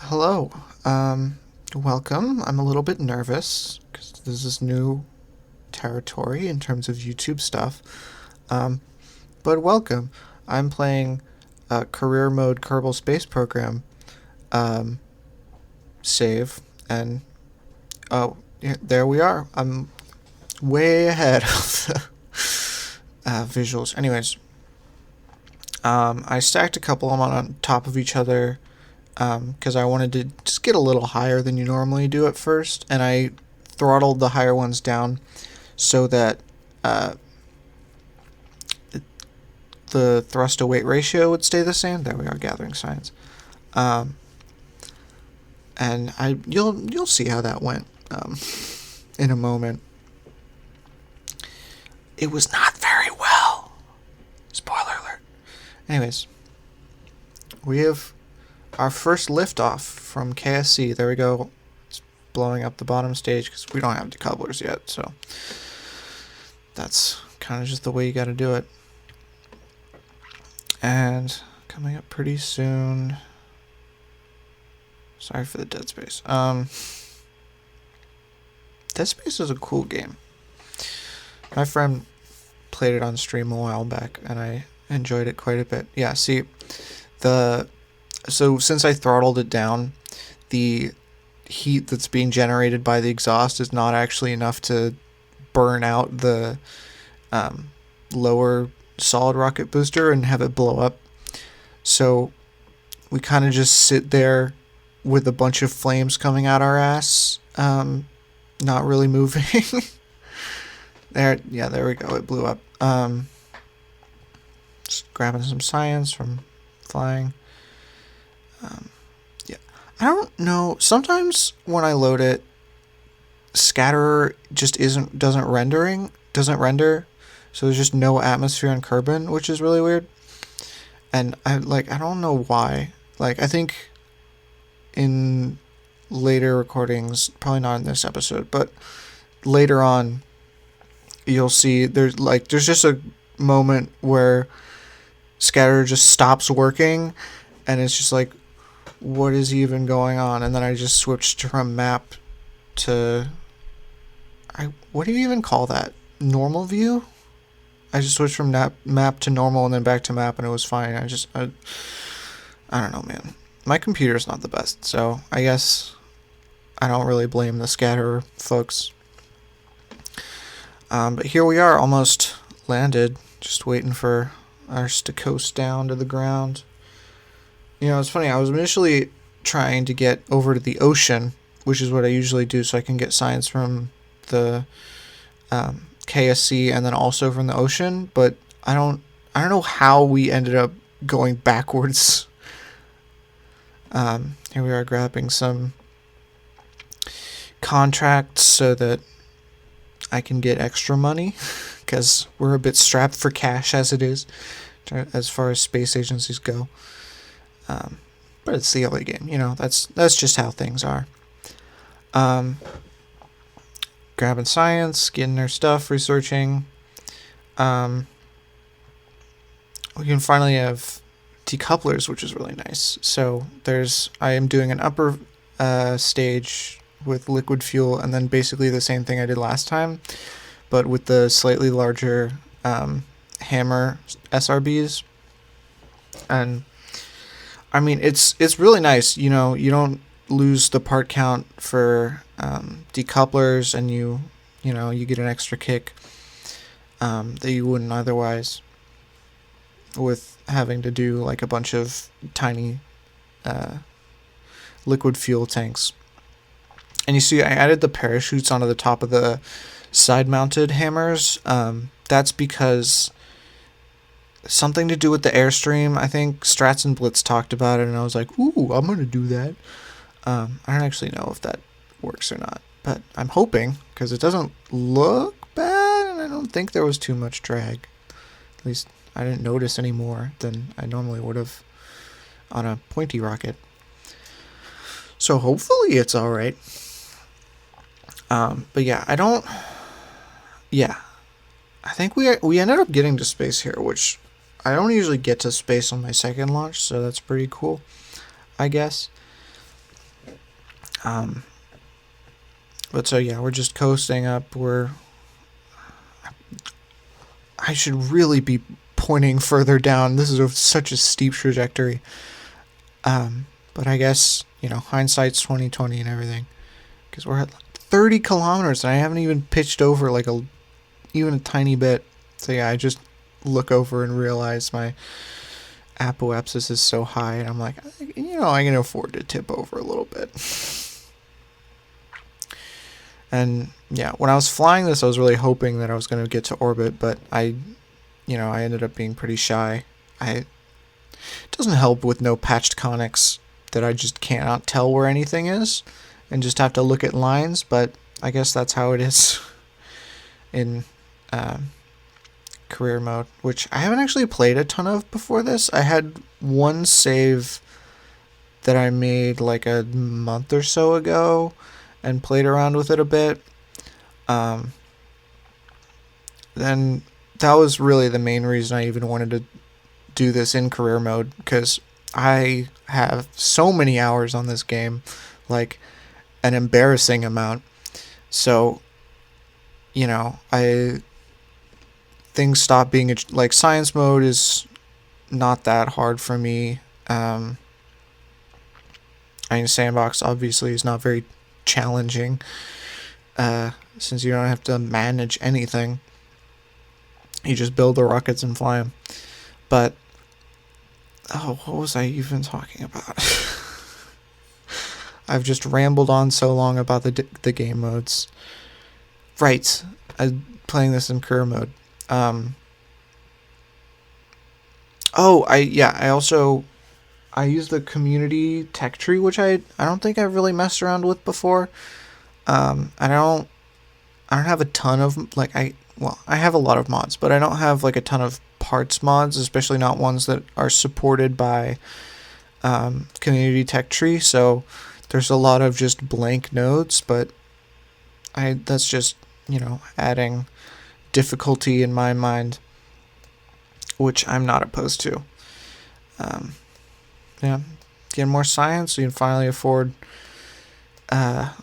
Hello. Welcome. I'm a little bit nervous because this is new territory in terms of YouTube stuff. Um, but welcome. I'm playing career mode Kerbal Space Program um, save, and oh, yeah, there we are. I'm way ahead of the visuals. Anyways, I stacked a couple of them on top of each other because I wanted to just get a little higher than you normally do at first, and I throttled the higher ones down so that uh, the thrust to weight ratio would stay the same. There we are, gathering science, um, and you'll see how that went in a moment. It was not very well. Spoiler alert. Anyways, we have our first liftoff from KSC. There we go. It's blowing up the bottom stage because we don't have decouplers yet, so that's kind of just the way you got to do it. And coming up pretty soon. Sorry for the Dead Space. Dead Space is a cool game. My friend played it on stream a while back, and I enjoyed it quite a bit. Yeah, see, so since I throttled it down, the heat that's being generated by the exhaust is not actually enough to burn out the lower solid rocket booster and have it blow up. So we kind of just sit there with a bunch of flames coming out our ass, not really moving. There we go. It blew up. Just grabbing some science from flying. Yeah, I don't know. Sometimes when I load it, Scatterer just doesn't render. So there's just no atmosphere on Kerbin, which is really weird. And I don't know why. Like, I think in later recordings, probably not in this episode, but later on, you'll see there's just a moment where Scatterer just stops working, and it's just like, what is even going on? And then I just switched from map to what do you even call that? Normal view? I just switched from map to normal and then back to map, and it was fine. I don't know, man. My computer's not the best, so I guess I don't really blame the Scatterer folks. But here we are, almost landed, just waiting for ours to coast down to the ground. You know, it's funny, I was initially trying to get over to the ocean, which is what I usually do, so I can get science from the KSC and then also from the ocean, but I don't know how we ended up going backwards. Here we are grabbing some contracts so that I can get extra money, because we're a bit strapped for cash as it is, as far as space agencies go. But it's the LA game, you know. That's just how things are. Grabbing science, getting their stuff, researching. We can finally have decouplers, which is really nice. So I am doing an upper stage with liquid fuel, and then basically the same thing I did last time, but with the slightly larger hammer SRBs. And I mean, it's really nice. You know, you don't lose the part count for decouplers, and you get an extra kick that you wouldn't otherwise with having to do like a bunch of tiny liquid fuel tanks. And you see, I added the parachutes onto the top of the side-mounted hammers. That's because something to do with the airstream. I think Strats and Blitz talked about it, and I was like, ooh, I'm going to do that. I don't actually know if that works or not, but I'm hoping, because it doesn't look bad, and I don't think there was too much drag. At least I didn't notice any more than I normally would have on a pointy rocket. So hopefully it's alright. But yeah, I think we ended up getting to space here, which I don't usually get to space on my second launch, so that's pretty cool, I guess. Um, but so yeah, we're just coasting up. I should really be pointing further down. This is such a steep trajectory. But I guess, hindsight's 2020 and everything. Because we're at 30 kilometers and I haven't even pitched over like even a tiny bit. So yeah, I just look over and realize my apoapsis is so high, and I'm like, I can afford to tip over a little bit. And yeah, when I was flying this, I was really hoping that I was going to get to orbit, but I ended up being pretty shy. It doesn't help with no patched conics that I just cannot tell where anything is and just have to look at lines, but I guess that's how it is in career mode, which I haven't actually played a ton of before this. I had one save that I made like a month or so ago and played around with it a bit. Then that was really the main reason I even wanted to do this in career mode, because I have so many hours on this game, like an embarrassing amount. So, things stop being like science mode is not that hard for me. Sandbox obviously is not very challenging, since you don't have to manage anything. You just build the rockets and fly them. But, what was I even talking about? I've just rambled on so long about the game modes. Right, I'm playing this in career mode. I use the community tech tree, which I don't think I've really messed around with before. I don't have a ton of I have a lot of mods, but I don't have like a ton of parts mods, especially not ones that are supported by community tech tree. So there's a lot of just blank nodes, but that's just adding difficulty in my mind, which I'm not opposed to. Getting more science, so you can finally afford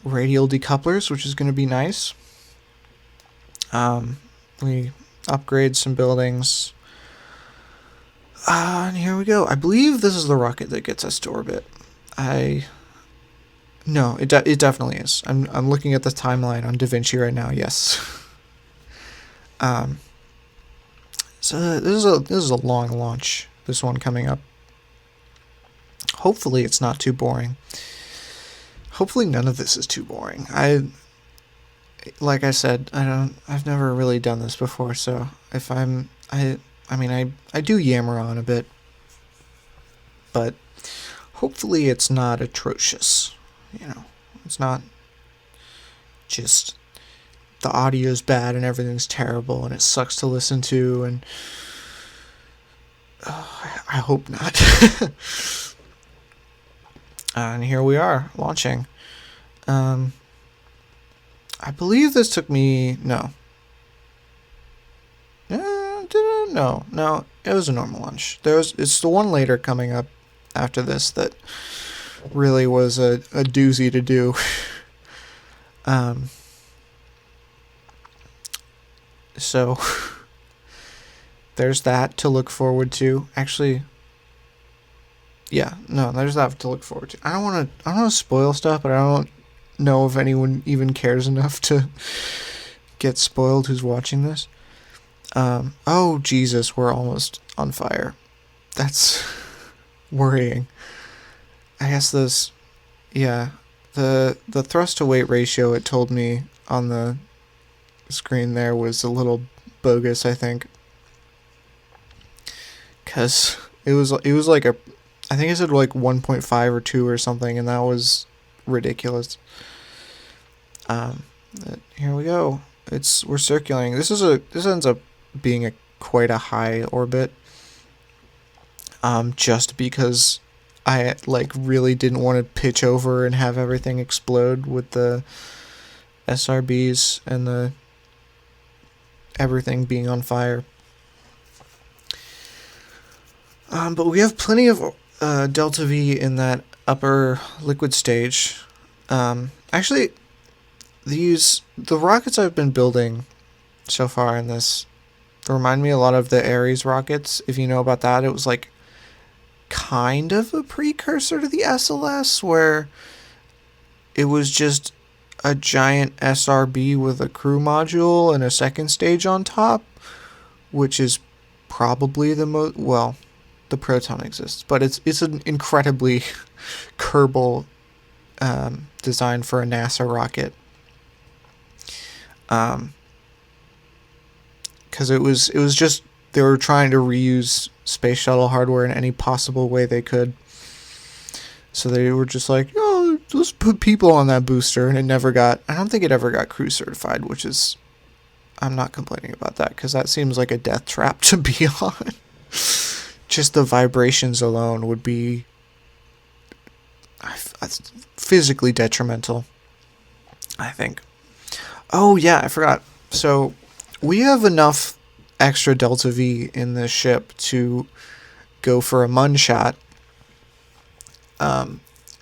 radial decouplers, which is going to be nice. We upgrade some buildings. And here we go. I believe this is the rocket that gets us to orbit. No, it definitely is. I'm looking at the timeline on DaVinci right now. Yes. So this is a long launch. This one coming up. Hopefully it's not too boring. Hopefully none of this is too boring. Like I said, I've never really done this before, so if I do yammer on a bit, but hopefully it's not atrocious. It's not just the audio's bad and everything's terrible and it sucks to listen to, and I hope not. And here we are, launching. I believe this took me... No, it was a normal launch. It's the one later coming up after this that really was a doozy to do. So there's that to look forward to. Actually, there's that to look forward to. I don't want to spoil stuff, but I don't know if anyone even cares enough to get spoiled who's watching this. Oh Jesus, we're almost on fire. That's worrying. I guess the thrust to weight ratio it told me on the screen there was a little bogus, I think, because it was like I think it said like 1.5 or 2 or something, and that was ridiculous. Here we go. We're circulating. This ends up being quite a high orbit. Just because I really didn't want to pitch over and have everything explode with the SRBs and the everything being on fire. But we have plenty of delta V in that upper liquid stage. Actually, the rockets I've been building so far in this remind me a lot of the Ares rockets. If you know about that, it was like kind of a precursor to the SLS, where it was just a giant SRB with a crew module and a second stage on top, which is probably the most, well, the Proton exists, but it's an incredibly kerbal design for a NASA rocket. Because it was just, they were trying to reuse space shuttle hardware in any possible way they could. So they were just like, oh, let's put people on that booster, and I don't think it ever got crew certified, which is, I'm not complaining about that, because that seems like a death trap to be on. Just the vibrations alone would be physically detrimental, I think. Oh yeah, I forgot. So we have enough extra Delta V in this ship to go for a mun shot.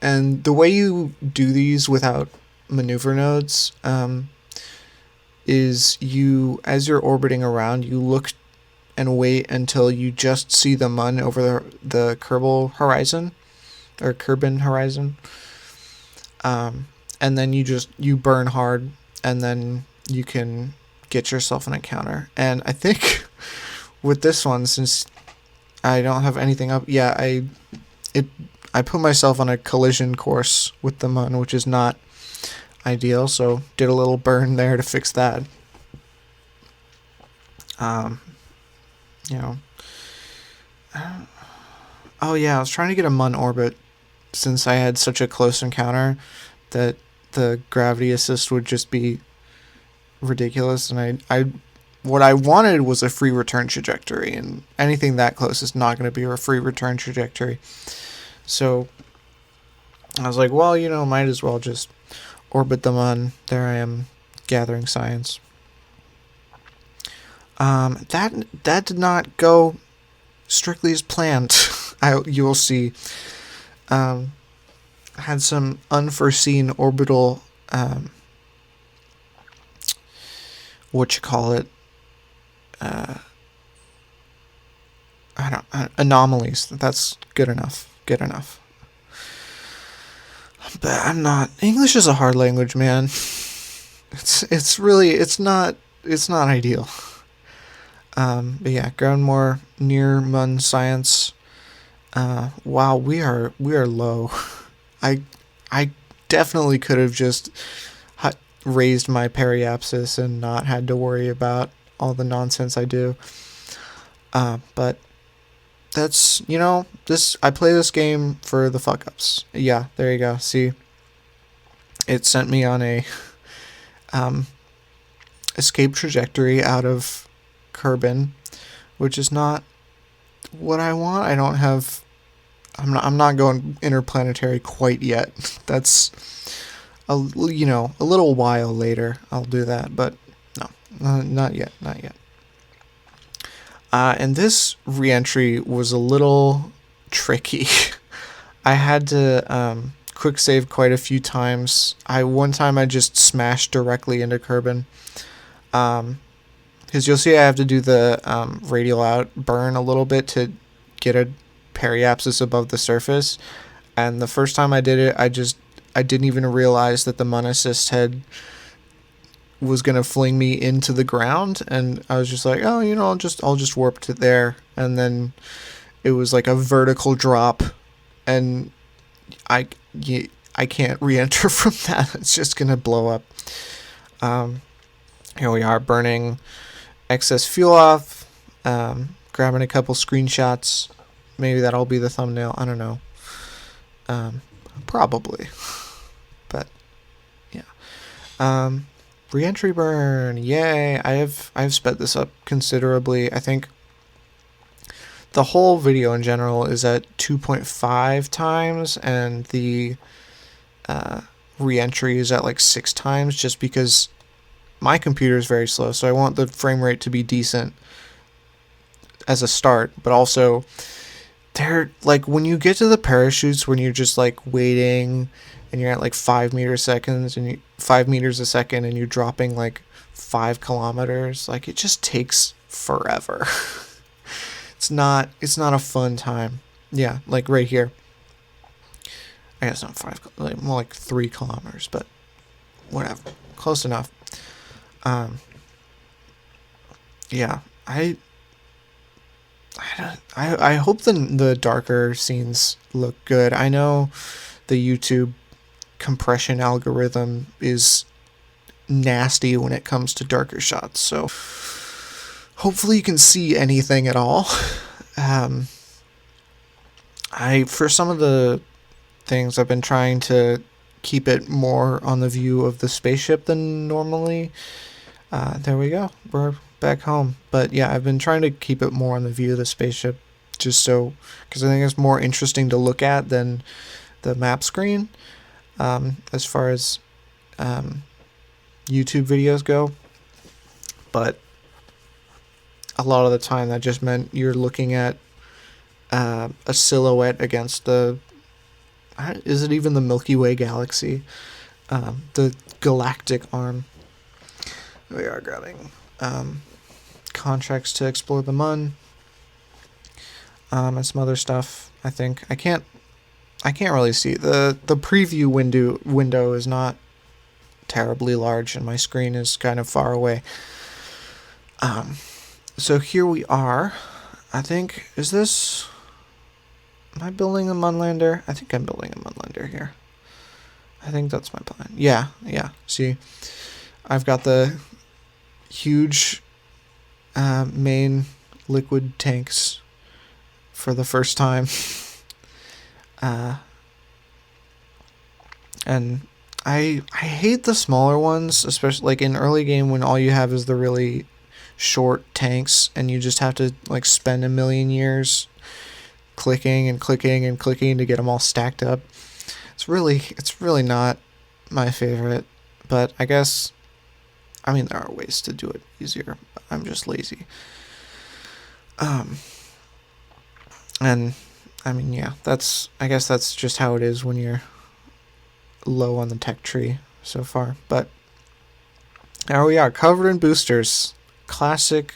And the way you do these without maneuver nodes is as you're orbiting around, you look and wait until you just see the mun over the Kerbal horizon, or Kerbin horizon. And then you burn hard, and then you can get yourself an encounter. And I think with this one, since I don't have anything up, I put myself on a collision course with the mun, which is not ideal, so did a little burn there to fix that. Oh yeah, I was trying to get a mun orbit, since I had such a close encounter that the gravity assist would just be ridiculous, and I what I wanted was a free return trajectory, and anything that close is not going to be a free return trajectory. So I was like, well, might as well just orbit them on. There I am, gathering science. That did not go strictly as planned. You will see. Had some unforeseen orbital, anomalies. That's good enough. But I'm not. English is a hard language, man. It's not ideal. But yeah, ground more near mun science. Wow, we are low. I definitely could have just raised my periapsis and not had to worry about all the nonsense I do. But that's, I play this game for the fuck ups. Yeah, there you go. See, it sent me on a escape trajectory out of Kerbin, which is not what I want. I'm not going interplanetary quite yet. That's a little while later I'll do that, but no, not yet. And this re-entry was a little tricky. I had to quick save quite a few times. One time I just smashed directly into Kerbin. Because you'll see I have to do the radial out burn a little bit to get a periapsis above the surface. And the first time I did it, I didn't even realize that the mun assist was gonna fling me into the ground, and I was just like, oh, I'll just warp to there, and then it was like a vertical drop, and I can't re-enter from that. It's just gonna blow up. Here we are, burning excess fuel off, grabbing a couple screenshots. Maybe that'll be the thumbnail. I don't know. Probably, but yeah. Re-entry burn, yay! I've sped this up considerably. I think the whole video in general is at 2.5 times, and the re-entry is at like 6 times, just because my computer is very slow, so I want the frame rate to be decent as a start, but also they're like when you get to the parachutes when you're just like waiting and you're at like 5 meters a second and you're dropping like 5 kilometers, like it just takes forever. It's not a fun time. Yeah, like right here. I guess not like more like 3 kilometers, but whatever, close enough. Um, yeah, I hope the darker scenes look good. I know the YouTube compression algorithm is nasty when it comes to darker shots, so hopefully you can see anything at all. Um, I for some of the things I've been trying to keep it more on the view of the spaceship than normally. There we go. We're back home. But yeah, I've been trying to keep it more on the view of the spaceship, just so because I think it's more interesting to look at than the map screen. As far as YouTube videos go, but a lot of the time that just meant you're looking at a silhouette against the. Is it even the Milky Way galaxy? The galactic arm. We are grabbing contracts to explore the Mun, and some other stuff. I think I can't really see the preview window is not terribly large, and my screen is kind of far away. So here we are. I think am I building a Munlander? I think I'm building a Munlander here. I think that's my plan. Yeah. See, I've got the huge main liquid tanks for the first time. And I hate the smaller ones, especially like in early game when all you have is the really short tanks and you just have to like spend a million years clicking and clicking and clicking to get them all stacked up. It's really not my favorite, but I guess there are ways to do it easier. But I'm just lazy. And yeah, I guess that's just how it is when you're low on the tech tree so far. But there we are, covered in boosters. Classic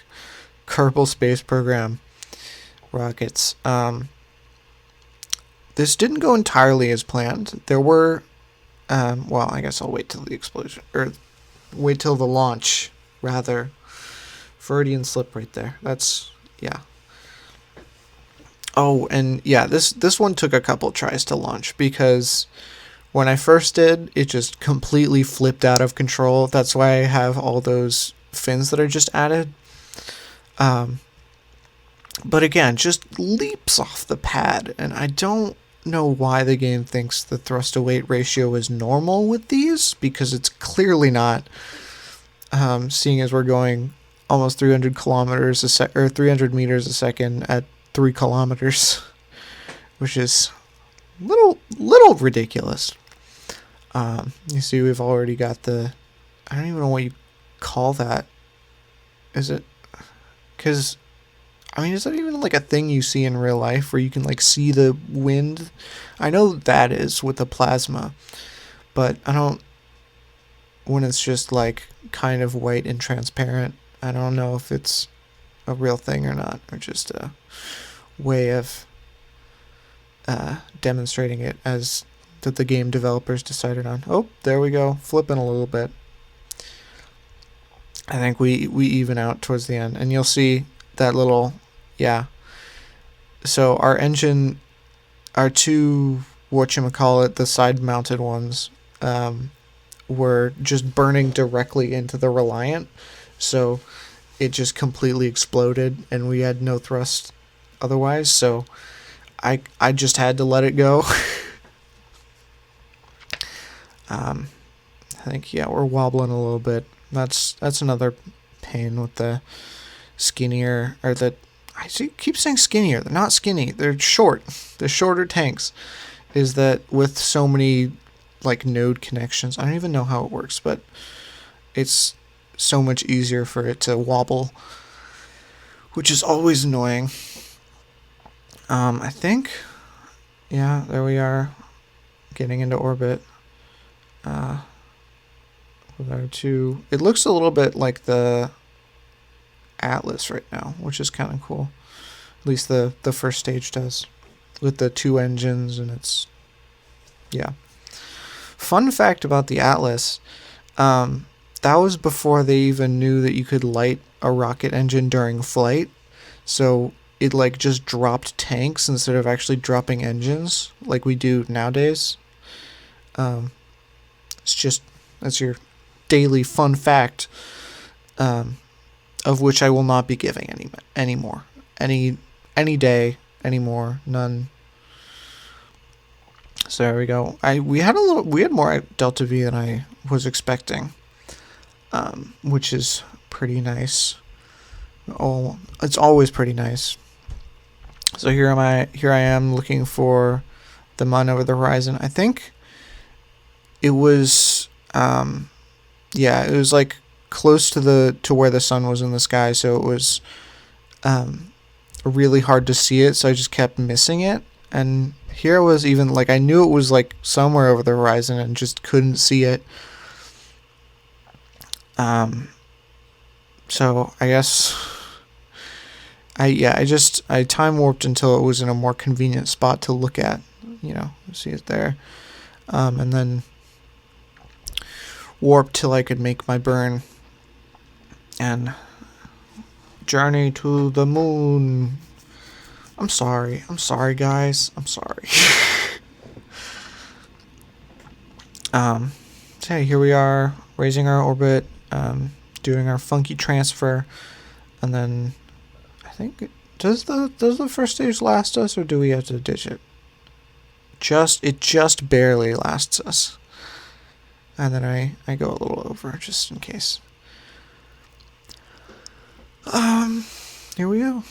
Kerbal Space Program rockets. This didn't go entirely as planned. There were, well, I guess I'll wait till the explosion, or wait till the launch, rather. Freudian slip right there. That's, yeah. Oh, and yeah, this one took a couple tries to launch, because when I first did, it just completely flipped out of control. That's why I have all those fins that are just added. But again, just leaps off the pad, and I don't know why the game thinks the thrust to weight ratio is normal with these, because it's clearly not. Seeing as we're going almost 300 kilometers a sec, or 300 meters a second at 3 kilometers, which is little ridiculous. You see, we've already got I don't even know what you call that. Is it? Because is that even like a thing you see in real life where you can like see the wind? I know that is with the plasma, but I don't. When it's just like kind of white and transparent, I don't know if it's a real thing or not, or just a way of demonstrating it as that the game developers decided on. Oh, there we go, flipping a little bit. I think we even out towards the end, and you'll see that little, yeah. So our engine, our two, whatchamacallit, the side-mounted ones, were just burning directly into the Reliant, so it just completely exploded, and we had no thrust otherwise, so I just had to let it go. I think, yeah, we're wobbling a little bit. That's another pain with the skinnier, or keep saying skinnier. They're not skinny. They're short. The shorter tanks. Is that with so many like node connections? I don't even know how it works, but it's so much easier for it to wobble, which is always annoying. I think, yeah, there we are, getting into orbit. Uh, with our two, it looks a little bit like the Atlas right now, which is kind of cool. At least the first stage does, with the two engines, and it's, yeah. Fun fact about the Atlas, that was before they even knew that you could light a rocket engine during flight. So it like just dropped tanks instead of actually dropping engines like we do nowadays. Um, it's just, that's your daily fun fact, um, of which I will not be giving anymore. Any day anymore. None. So there we go. We had more Delta V than I was expecting, which is pretty nice. Oh, it's always pretty nice. So here I am looking for the Mun over the horizon. I think it was, yeah, it was like close to where the sun was in the sky, so it was, really hard to see it. So I just kept missing it, and here I was, even like I knew it was like somewhere over the horizon and just couldn't see it. So I guess I time warped until it was in a more convenient spot to look at, see it there, and then warped till I could make my burn and journey to the moon. I'm sorry, guys. I'm sorry. So yeah, here we are, raising our orbit, doing our funky transfer, and then I think does the first stage last us, or do we have to ditch it? It just barely lasts us, and then I go a little over just in case. Here we go.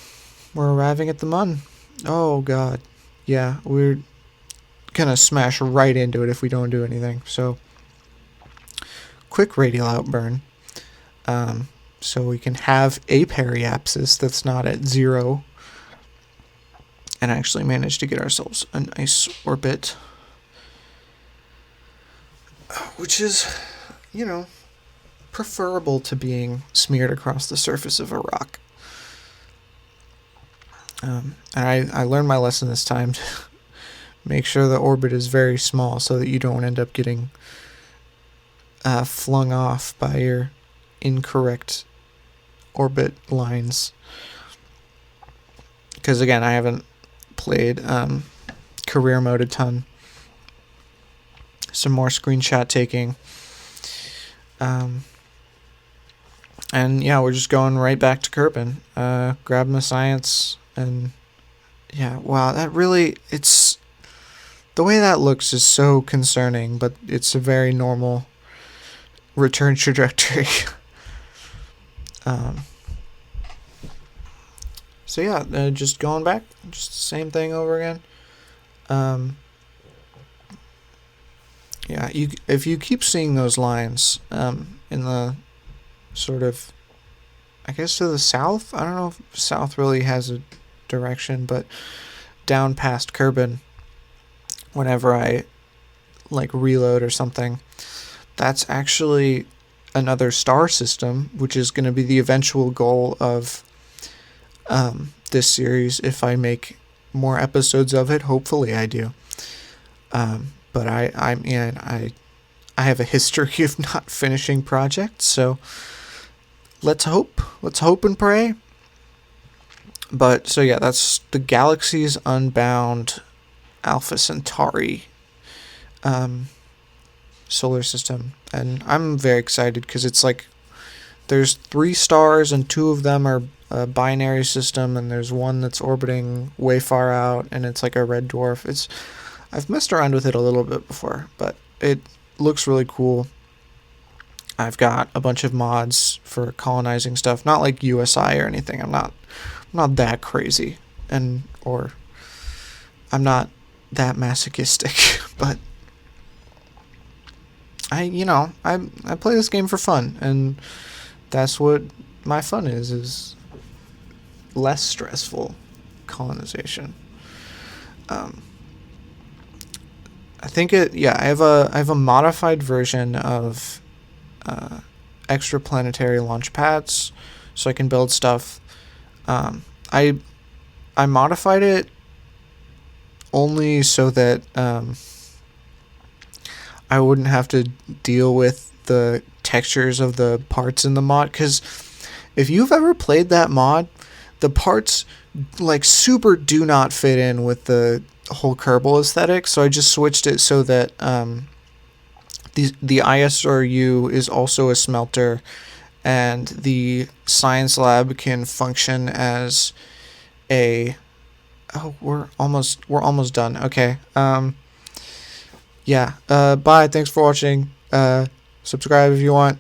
We're arriving at the Mun. Oh god, yeah, we're gonna smash right into it if we don't do anything. So quick radial outburn, so we can have a periapsis that's not at 0, and actually manage to get ourselves a nice orbit, which is, preferable to being smeared across the surface of a rock. And I learned my lesson this time to make sure the orbit is very small so that you don't end up getting flung off by your incorrect orbit lines. Because again, I haven't played career mode a ton. Some more screenshot taking. And yeah, we're just going right back to Kerbin. Grabbing the science, and yeah, wow, it's, the way that looks is so concerning, but it's a very normal return trajectory. So yeah, just going back, just the same thing over again. Yeah, if you keep seeing those lines, in the sort of, I guess, to the south. I don't know if south really has a direction, but down past Kerbin, whenever I like reload or something, that's actually another star system, which is going to be the eventual goal of this series if I make more episodes of it. Hopefully I do. But I have a history of not finishing projects, so let's hope and pray. But so yeah, that's the Galaxy's Unbound Alpha Centauri solar system, and I'm very excited because it's like there's 3 stars and 2 of them are a binary system, and there's one that's orbiting way far out, and it's like a red dwarf. I've messed around with it a little bit before, but it looks really cool. I've got a bunch of mods for colonizing stuff, not like USI or anything. I'm not that crazy, or I'm not that masochistic, but I play this game for fun, and that's what my fun is less stressful colonization. I think it. Yeah, I have a modified version of extraplanetary launch pads, so I can build stuff. Um, I I modified it only so that I wouldn't have to deal with the textures of the parts in the mod. Because if you've ever played that mod, the parts like super do not fit in with the whole kerbal aesthetic. So I just switched it so that the ISRU is also a smelter, and the science lab can function as a. Oh, we're almost done. Okay. Yeah. Bye. Thanks for watching. Subscribe if you want.